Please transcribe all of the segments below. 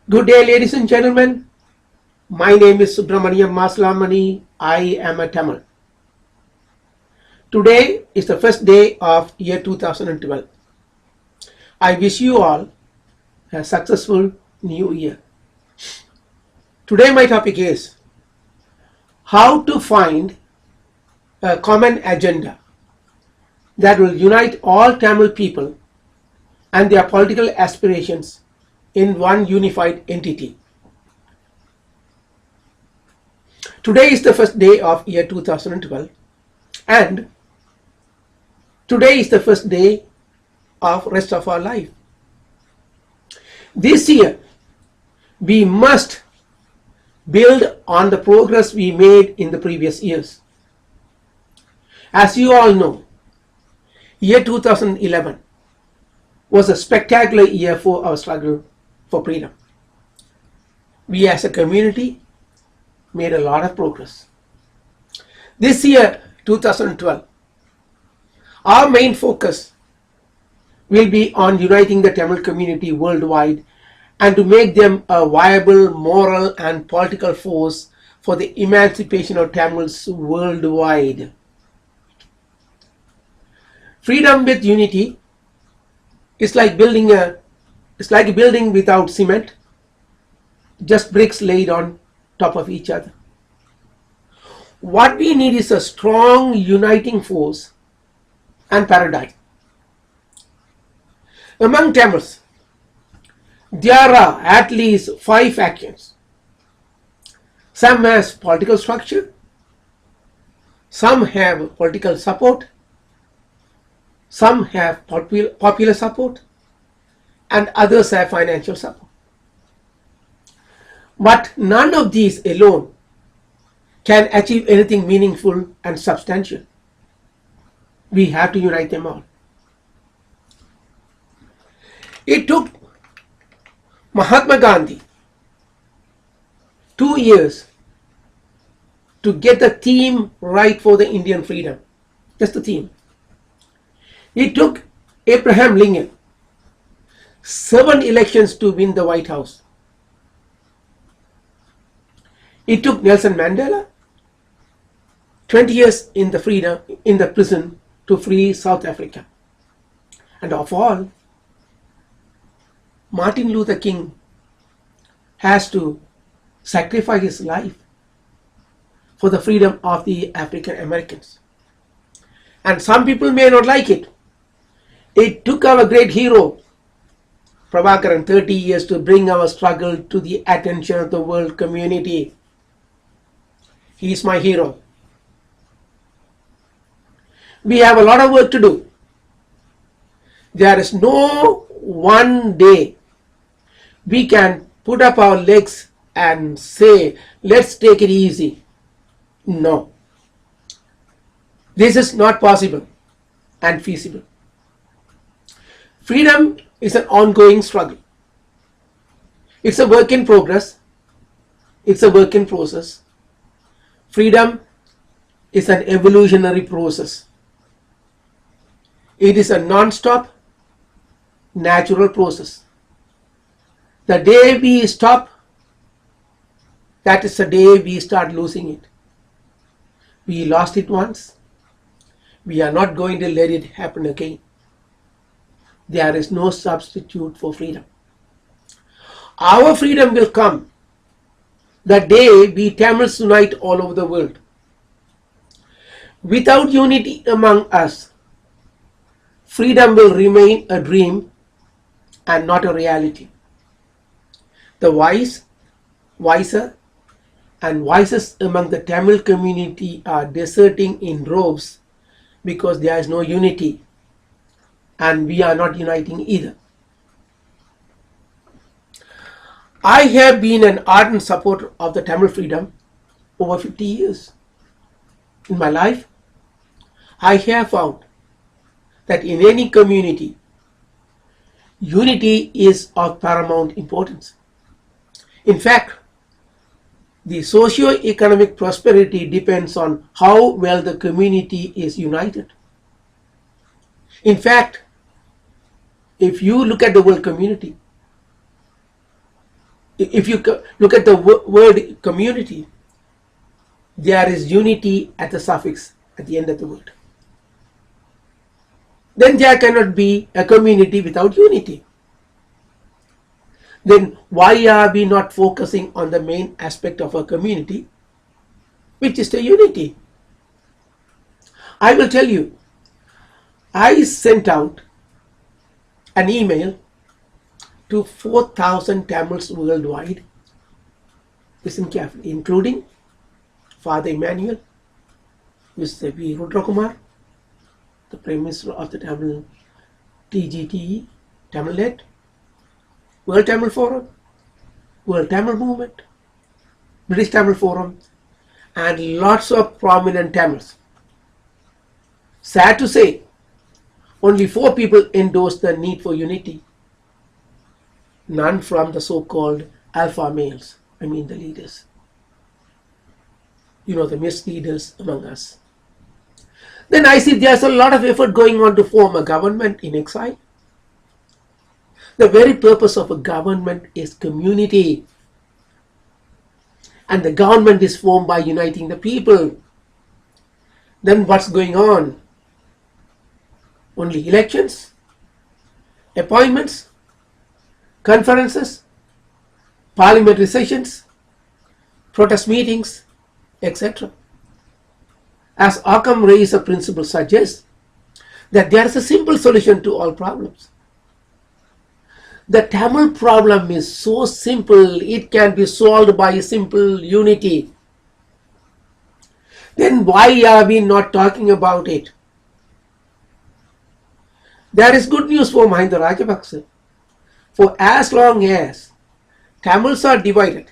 Good day, ladies and gentlemen. My name is Subramaniam Maslamani. I am a Tamil. Today is the first day of year 2012. I wish you all a successful new year. Today my topic is how to find a common agenda that will unite all Tamil people and their political aspirations in one unified entity. Today is the first day of year 2012 and today is the first day of rest of our life. This year, we must build on the progress we made in the previous years. As you all know, year 2011 was a spectacular year for our struggle for freedom. We as a community made a lot of progress. This year, 2012, our main focus will be on uniting the Tamil community worldwide and to make them a viable moral and political force for the emancipation of Tamils worldwide. Freedom with unity is like building a building without cement, just bricks laid on top of each other. What we need is a strong uniting force and paradigm. Among Tamils, there are at least 5 factions. Some has political structure, some have political support, some have popular support, and others have financial support. But none of these alone can achieve anything meaningful and substantial. We have to unite them all. It took Mahatma Gandhi 2 years to get the theme right for the Indian freedom. Just the theme. It took Abraham Lincoln 7 elections to win the White House. It took Nelson Mandela 20 years in the prison to free South Africa. And of all, Martin Luther King has to sacrifice his life for the freedom of the African Americans. And some people may not like it. It took our great hero, Prabhakaran, 30 years to bring our struggle to the attention of the world community. He is my hero. We have a lot of work to do. There is no one day we can put up our legs and say, let's take it easy. No. This is not possible and feasible. Freedom is an ongoing struggle. It's a work in progress. It's a work in process. Freedom is an evolutionary process. It is a non-stop, natural process. The day we stop, that is the day we start losing it. We lost it once. We are not going to let it happen again. There is no substitute for freedom. Our freedom will come the day we Tamils unite all over the world. Without unity among us, freedom will remain a dream and not a reality. The wiser, and wisest among the Tamil community are deserting in droves because there is no unity, and we are not uniting either. I have been an ardent supporter of the Tamil freedom over 50 years. In my life, I have found that in any community, unity is of paramount importance. In fact, the socio-economic prosperity depends on how well the community is united. In fact, if you look at the world community, If you look at the word community, there is unity at the suffix at the end of the word. Then there cannot be a community without unity. Then why are we not focusing on the main aspect of a community, which is the unity? I will tell you, I sent out an email to 4,000 Tamils worldwide. Listen carefully, including Father Emmanuel, Mr. V. Rudrakumar, the Prime Minister of the Tamil TGTE, Tamil Net, World Tamil Forum, World Tamil Movement, British Tamil Forum, and lots of prominent Tamils. Sad to say, only 4 people endorsed the need for unity. None from the so-called alpha males, I mean the leaders. You know, the misleaders among us. Then I see there's a lot of effort going on to form a government in exile. The very purpose of a government is community. And the government is formed by uniting the people. Then what's going on? Only elections, appointments, conferences, parliamentary sessions, protest meetings, etc. As Occam Reyes principle suggests, that there is a simple solution to all problems. The Tamil problem is so simple, it can be solved by a simple unity. Then why are we not talking about it? There is good news for Mahinda Rajapaksa. For as long as Tamils are divided,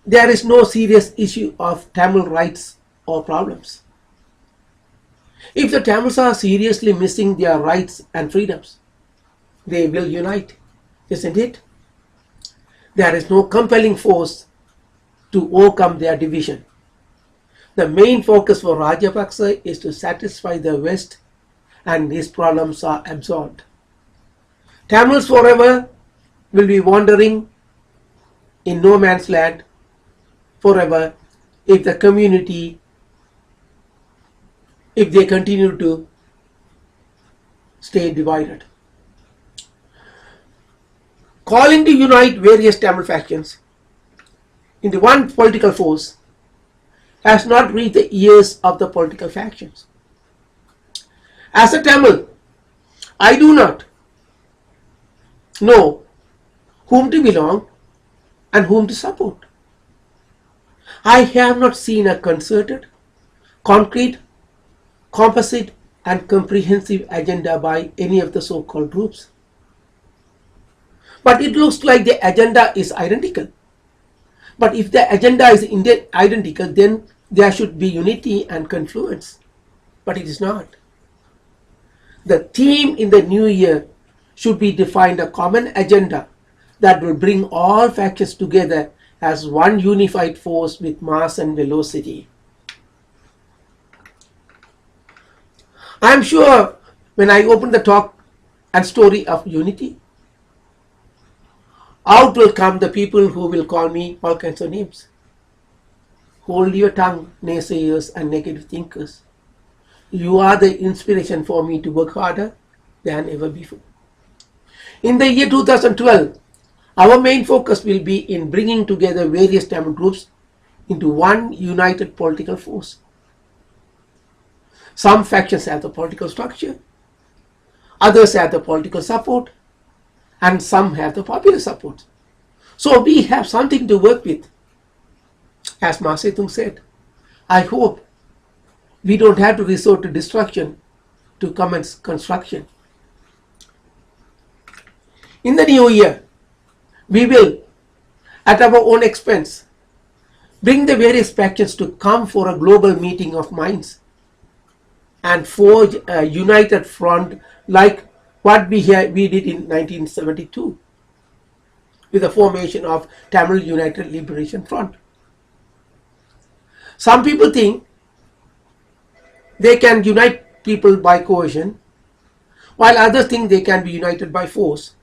there is no serious issue of Tamil rights or problems. If the Tamils are seriously missing their rights and freedoms, they will unite, isn't it? There is no compelling force to overcome their division. The main focus for Rajapaksa is to satisfy the West, and his problems are absorbed. Tamils forever will be wandering in no man's land forever if the community, if they continue to stay divided. Calling to unite various Tamil factions into one political force has not reached the ears of the political factions. As a Tamil, I do not know whom to belong and whom to support. I have not seen a concerted, concrete, composite and comprehensive agenda by any of the so-called groups. But it looks like the agenda is identical. But if the agenda is identical, then there should be unity and confluence. But it is not. The theme in the new year should be defined a common agenda that will bring all factions together as one unified force with mass and velocity. I am sure when I open the talk and story of unity, out will come the people who will call me all kinds of names. Hold your tongue, naysayers and negative thinkers. You are the inspiration for me to work harder than ever before. In the year 2012, our main focus will be in bringing together various Tamil groups into one united political force. Some factions have the political structure, others have the political support, and some have the popular support. So we have something to work with. As Mao Zedong said, I hope we don't have to resort to destruction to commence construction. In the new year, we will, at our own expense, bring the various factions to come for a global meeting of minds and forge a united front like what we did in 1972 with the formation of Tamil United Liberation Front. Some people think they can unite people by coercion, while others think they can be united by force.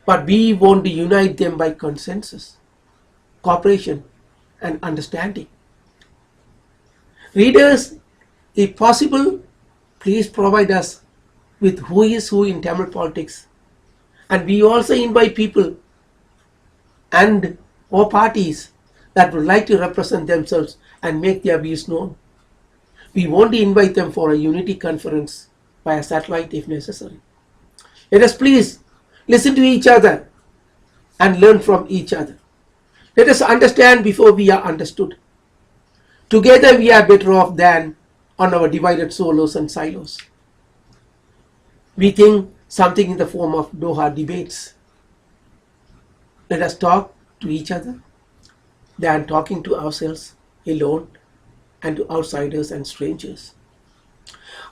but we want to unite them by consensus, cooperation, and understanding. Readers, if possible, please provide us with who is who in Tamil politics. And we also invite people and or parties that would like to represent themselves and make their views known. We want to invite them for a unity conference via satellite if necessary. Let us please listen to each other and learn from each other. Let us understand before we are understood. Together we are better off than on our divided solos and silos. We think something in the form of Doha debates. Let us talk to each other than talking to ourselves alone and to outsiders and strangers.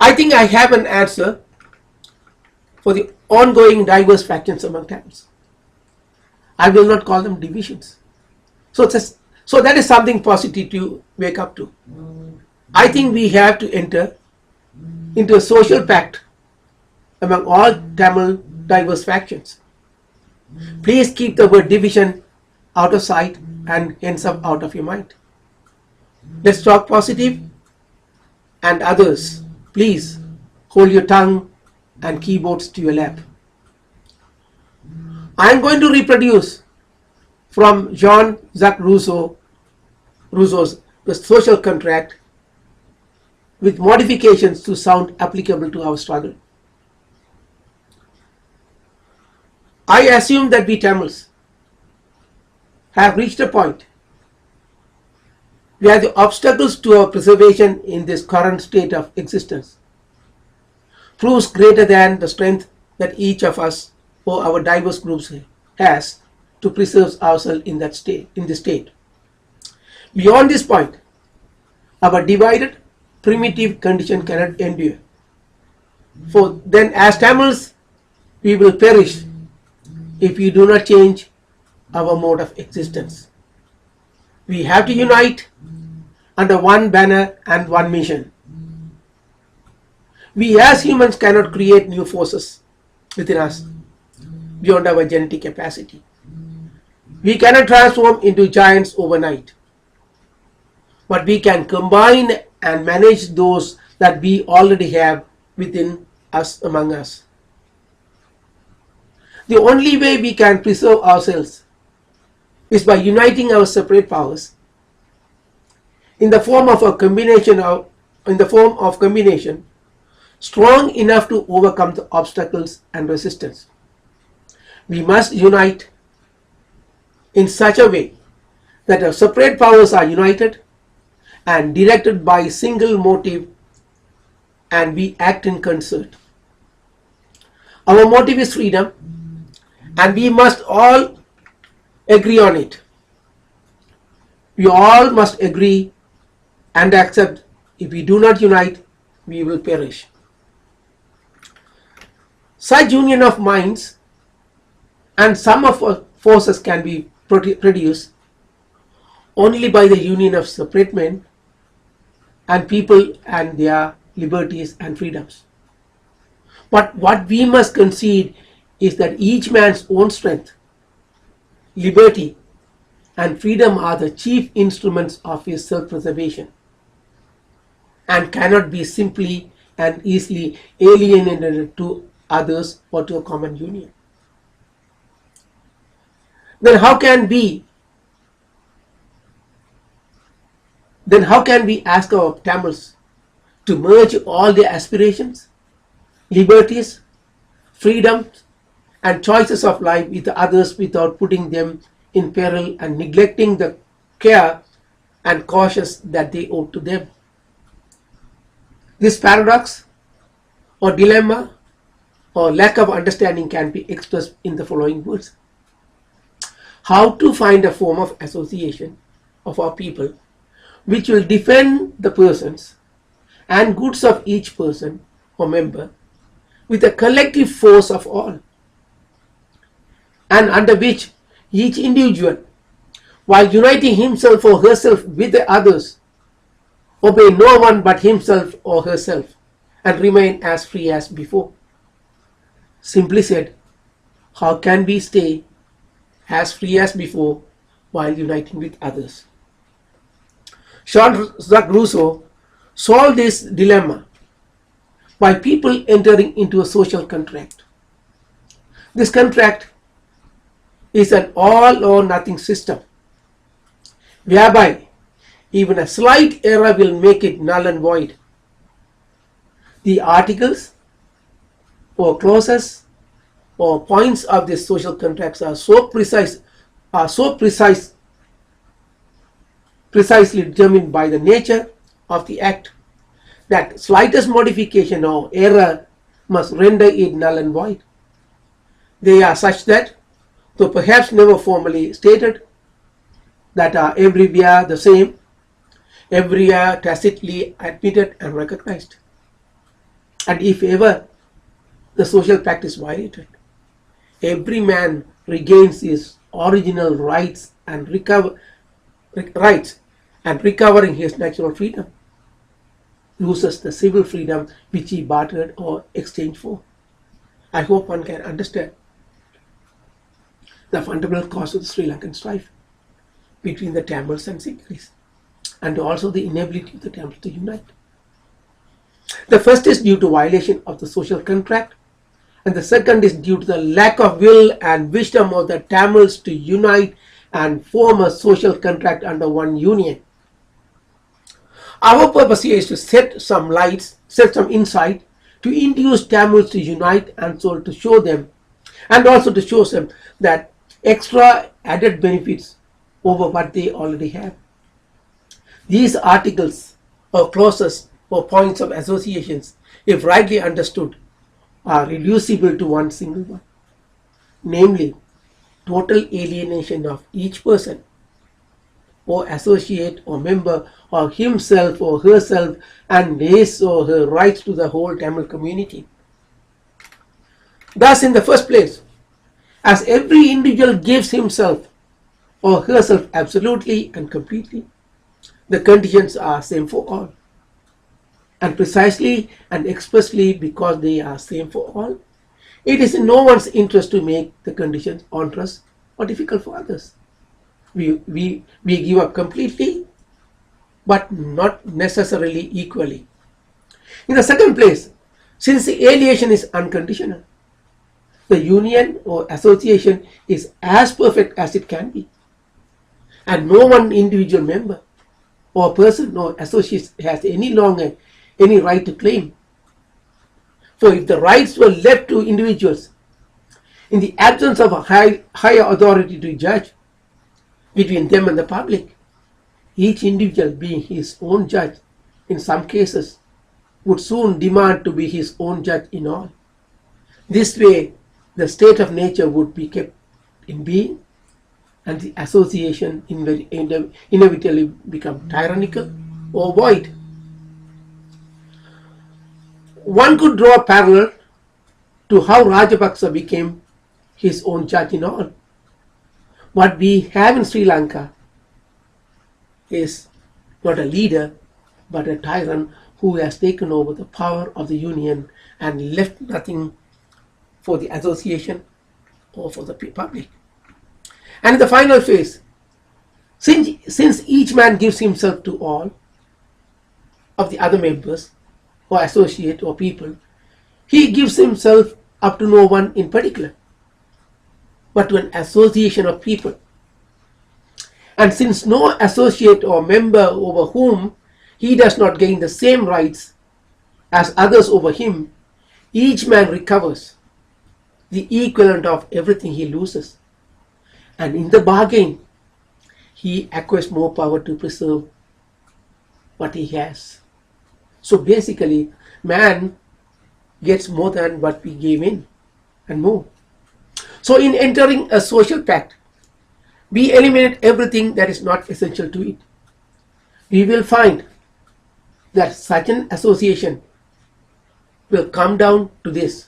I think I have an answer for the ongoing diverse factions among Tamils. I will not call them divisions. So that is something positive to wake up to. I think we have to enter into a social pact among all Tamil diverse factions. Please keep the word division out of sight and hence up out of your mind. Let's talk positive, and others, please hold your tongue and keyboards to your lap. I am going to reproduce from Jean-Jacques Rousseau's The Social Contract with modifications to sound applicable to our struggle. I assume that we Tamils have reached a point where the obstacles to our preservation in this current state of existence proves greater than the strength that each of us or our diverse groups has to preserve ourselves in this state. Beyond this point, our divided, primitive condition cannot endure. For then, as Tamils, we will perish if we do not change our mode of existence. We have to unite under one banner and one mission. We as humans cannot create new forces within us beyond our genetic capacity. We cannot transform into giants overnight, but we can combine and manage those that we already have within us, among us. The only way we can preserve ourselves is by uniting our separate powers in the form of combination strong enough to overcome the obstacles and resistance. We must unite in such a way that our separate powers are united and directed by a single motive, and we act in concert. Our motive is freedom, and we must all agree on it. We all must agree and accept. If we do not unite, we will perish. Such union of minds and sum of forces can be produced only by the union of separate men and people and their liberties and freedoms. But what we must concede is that each man's own strength, liberty, and freedom are the chief instruments of his self-preservation and cannot be simply and easily alienated to others or to a common union. Then how can we ask our Tamils to merge all their aspirations, liberties, freedoms, and choices of life with others without putting them in peril and neglecting the care and cautions that they owe to them? This paradox or dilemma or lack of understanding can be expressed in the following words. How to find a form of association of our people which will defend the persons and goods of each person or member with a collective force of all, and under which each individual, while uniting himself or herself with the others, obey no one but himself or herself and remain as free as before. Simply said, how can we stay as free as before while uniting with others? Jean-Jacques Rousseau solved this dilemma by people entering into a social contract. This contract is an all or nothing system whereby even a slight error will make it null and void. The articles or clauses or points of these social contracts are precisely determined by the nature of the act that slightest modification or error must render it null and void. They are such that, though perhaps never formally stated, that are everywhere the same, everywhere tacitly admitted and recognized. And if ever the social pact is violated, every man regains his original rights and recovering his natural freedom, loses the civil freedom which he bartered or exchanged for. I hope one can understand the fundamental cause of the Sri Lankan strife between the Tamils and Sinhalese, and also the inability of the Tamils to unite. The first is due to violation of the social contract, and the second is due to the lack of will and wisdom of the Tamils to unite and form a social contract under one union. Our purpose here is to set some insight to induce Tamils to unite and so to show them, and also to show them that extra added benefits over what they already have. These articles or clauses or points of associations, if rightly understood, are reducible to one single one, namely total alienation of each person or associate or member of himself or herself and his or her rights to the whole Tamil community. Thus, in the first place, as every individual gives himself or herself absolutely and completely, the conditions are same for all. And precisely and expressly because they are same for all, it is in no one's interest to make the conditions onerous or difficult for others. We give up completely, but not necessarily equally. In the second place, since the alienation is unconditional, the union or association is as perfect as it can be, and no one individual member or person or associate has any longer any right to claim. For if the rights were left to individuals, in the absence of a higher authority to judge between them and the public, each individual being his own judge in some cases would soon demand to be his own judge in all. This way, the state of nature would be kept in being, and the association inevitably become tyrannical or void. One could draw a parallel to how Rajapaksa became his own judge in all. What we have in Sri Lanka is not a leader, but a tyrant who has taken over the power of the union and left nothing for the association or for the public. And in the final phase, since each man gives himself to all of the other members or associate or people, he gives himself up to no one in particular, but to an association of people. And since no associate or member over whom he does not gain the same rights as others over him, each man recovers the equivalent of everything he loses. And in the bargain, he acquires more power to preserve what he has. So basically, man gets more than what we gave in and more. So in entering a social pact, we eliminate everything that is not essential to it. We will find that such an association will come down to this.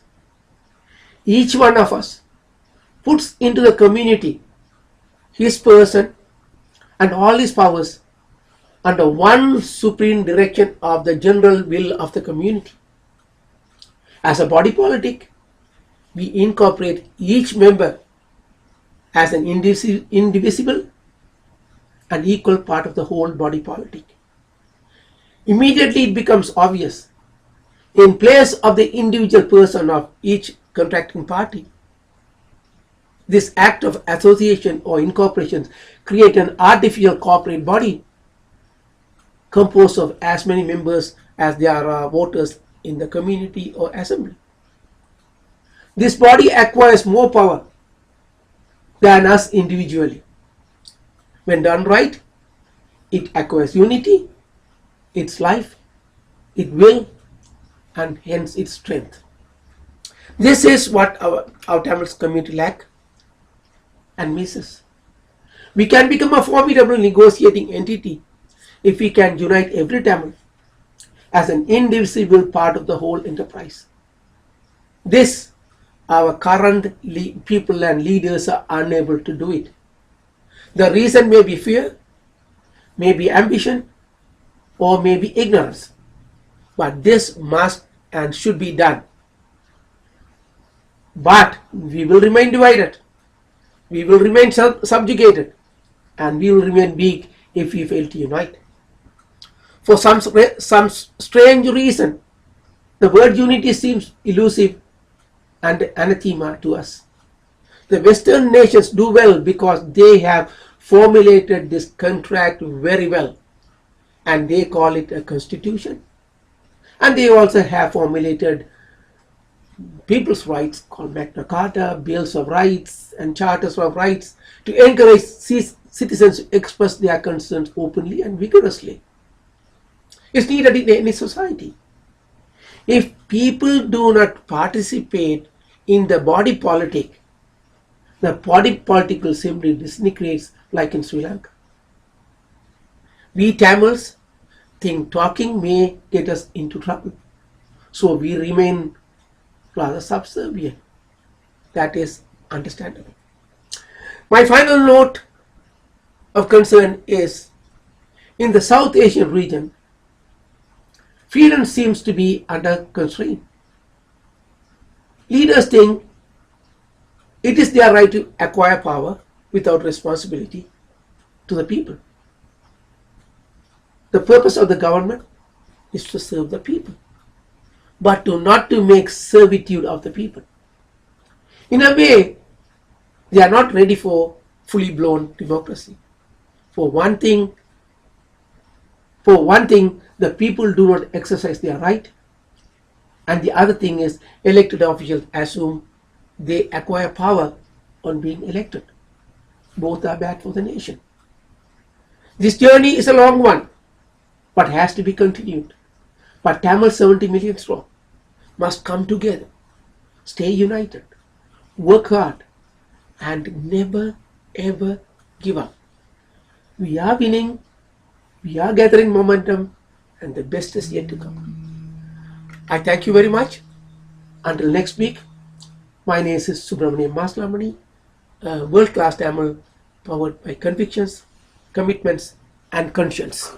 Each one of us puts into the community his person and all his powers under one supreme direction of the general will of the community. As a body politic, we incorporate each member as an indivisible and equal part of the whole body politic. Immediately it becomes obvious, in place of the individual person of each contracting party, this act of association or incorporation create an artificial corporate body composed of as many members as there are voters in the community or assembly. This body acquires more power than us individually. When done right, it acquires unity, its life, its will, and hence its strength. This is what our Tamil community lack and misses. We can become a formidable negotiating entity if we can unite every Tamil as an indivisible part of the whole enterprise. This, our current people and leaders are unable to do it. The reason may be fear, may be ambition, or may be ignorance. But this must and should be done. But we will remain divided. We will remain subjugated. And we will remain weak if we fail to unite. For some strange reason, the word unity seems elusive and anathema to us. The Western nations do well because they have formulated this contract very well, and they call it a constitution. And they also have formulated people's rights called Magna Carta, Bills of Rights, and Charters of Rights to encourage citizens to express their concerns openly and vigorously. It's needed in any society. If people do not participate in the body politic, the body politic will simply disintegrate like in Sri Lanka. We Tamils think talking may get us into trouble, so we remain rather subservient. That is understandable. My final note of concern is, in the South Asian region, freedom seems to be under constraint. Leaders think it is their right to acquire power without responsibility to the people. The purpose of the government is to serve the people, but not to make servitude of the people. In a way, they are not ready for fully blown democracy. For one thing, the people do not exercise their right, and the other thing is elected officials assume they acquire power on being elected. Both are bad for the nation. This journey is a long one, but has to be continued. But Tamil 70 million strong must come together, stay united, work hard, and never ever give up. We are winning, we are gathering momentum, and the best is yet to come. I thank you very much. Until next week, my name is Subramaniam Maslamani, world-class Tamil powered by convictions, commitments, and conscience.